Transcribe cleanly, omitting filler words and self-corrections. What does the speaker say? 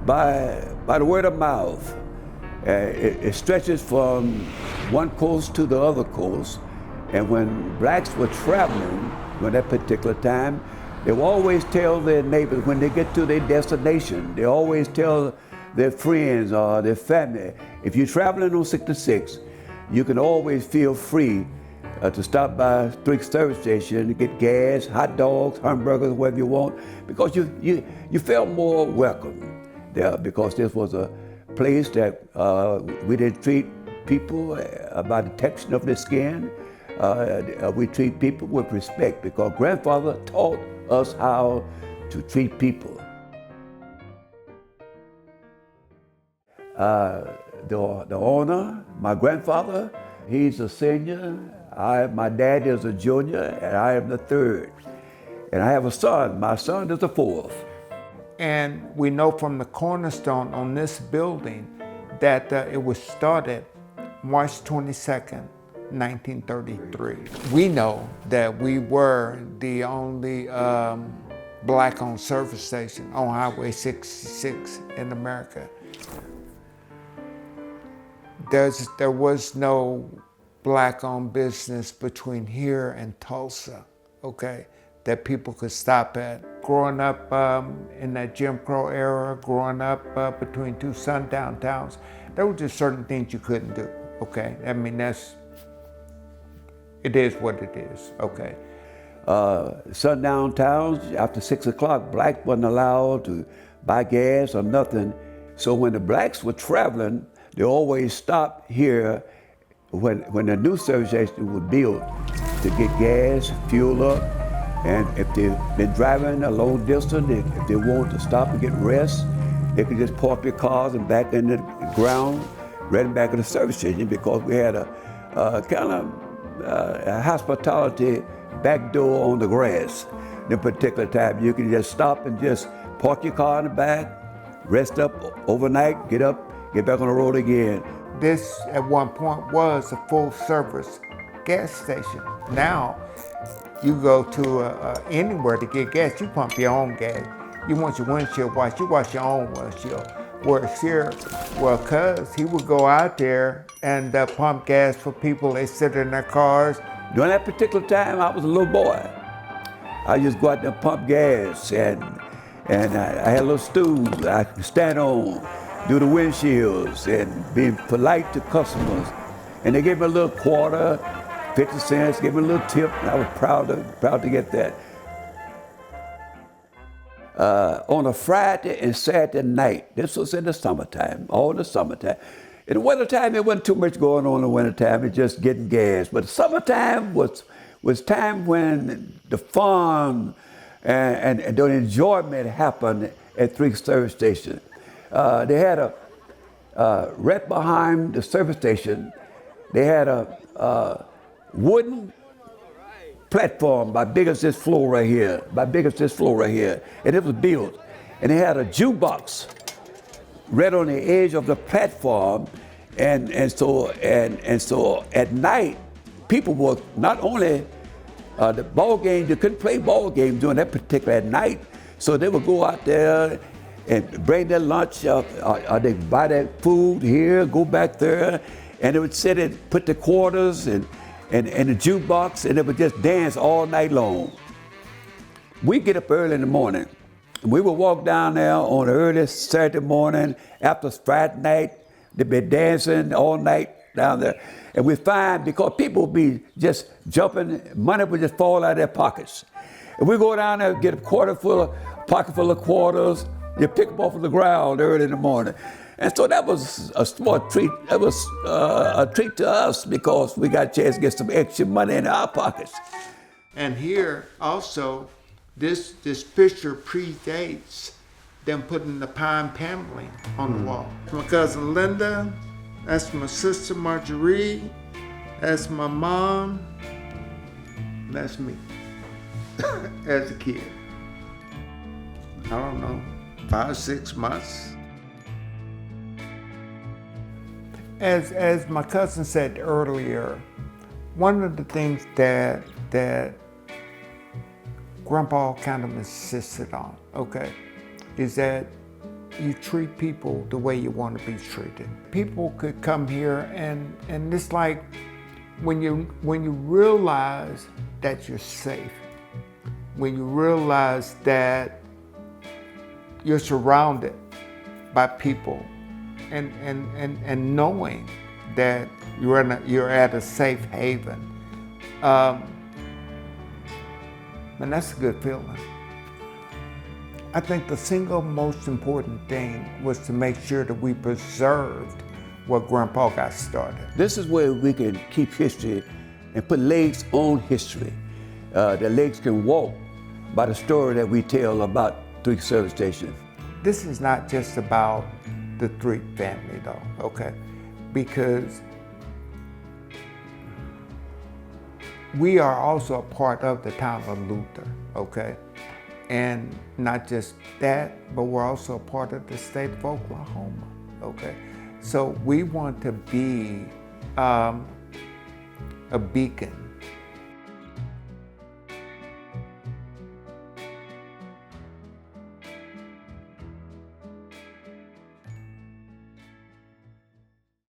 by the word of mouth. It stretches from one coast to the other coast. And when blacks were traveling at that particular time, they would always tell their neighbors when they get to their destination, they always tell their friends or their family, if you're traveling on 66, you can always feel free to stop by Threatt Service Station to get gas, hot dogs, hamburgers, whatever you want, because you felt more welcome there, because this was a place that we didn't treat people by the texture of their skin. We treat people with respect, because grandfather taught us how to treat people. The owner, my grandfather, he's a senior. My dad is a junior, and I am the third. And I have a son. My son is the fourth. And we know from the cornerstone on this building that it was started March 22nd, 1933. We know that we were the only black-owned service station on Highway 66 in America. There was no black-owned business between here and Tulsa, okay, that people could stop at. Growing up in that Jim Crow era, growing up between two sundown towns, there were just certain things you couldn't do, okay? I mean, it is what it is, okay? Sundown towns, after 6 o'clock, blacks wasn't allowed to buy gas or nothing. So when the blacks were traveling, they always stopped here when the new service station was built to get gas, fuel up, and if they've been driving a long distance, if they want to stop and get rest, they could just park their cars and back in the ground, right back at the service station, because we had a kind of a hospitality back door on the grass. At a particular time, you can just stop and just park your car in the back, rest up overnight, get up, get back on the road again. This, at one point, was a full-service gas station. Now, you go to anywhere to get gas, you pump your own gas. You want your windshield washed, you wash your own windshield. Whereas here, well, cuz he would go out there and pump gas for people. They sit in their cars. During that particular time, I was a little boy. I just go out there and pump gas, and I had a little stool I could stand on, do the windshields, and be polite to customers. And they gave me a little quarter, 50 cents, gave me a little tip, and I was proud to get that. On a Friday and Saturday night, this was in the summertime, all the summertime. In the wintertime, it wasn't too much going on in the wintertime, it's just getting gas. But the summertime was time when the fun and the enjoyment happened at Threatt Service Station. They had right behind the service station, they had a wooden platform about big as this floor right here, and it was built. And they had a jukebox right on the edge of the platform, and so at night, people were not only the ball games, you couldn't play ball games during that particular night, so they would go out there and bring their lunch, or they buy their food here, go back there, and they would sit and put the quarters and the jukebox, and they would just dance all night long. We get up early in the morning. We would walk down there on early Saturday morning after Friday night. They'd be dancing all night down there. And we find, because people would be just jumping, money would just fall out of their pockets. And we go down there, get a pocket full of quarters, you pick them off of the ground early in the morning. And so that was a small treat. That was a treat to us, because we got a chance to get some extra money in our pockets. And here also, this picture predates them putting the pine paneling on the wall. My cousin Linda, that's my sister Marjorie, that's my mom, that's me as a kid. I don't know, 5 or 6 months. As my cousin said earlier, one of the things that Grandpa kind of insisted on, okay, is that you treat people the way you want to be treated. People could come here and it's like when you realize that you're safe, when you realize that you're surrounded by people and knowing that you're at a safe haven, and that's a good feeling. I think the single most important thing was to make sure that we preserved what Grandpa got started. This is where we can keep history and put legs on history. The legs can walk by the story that we tell about Threatt Service Station. This is not just about the Threatt family though, okay? Because we are also a part of the town of Luther, okay? And not just that, but we're also a part of the state of Oklahoma, okay? So we want to be a beacon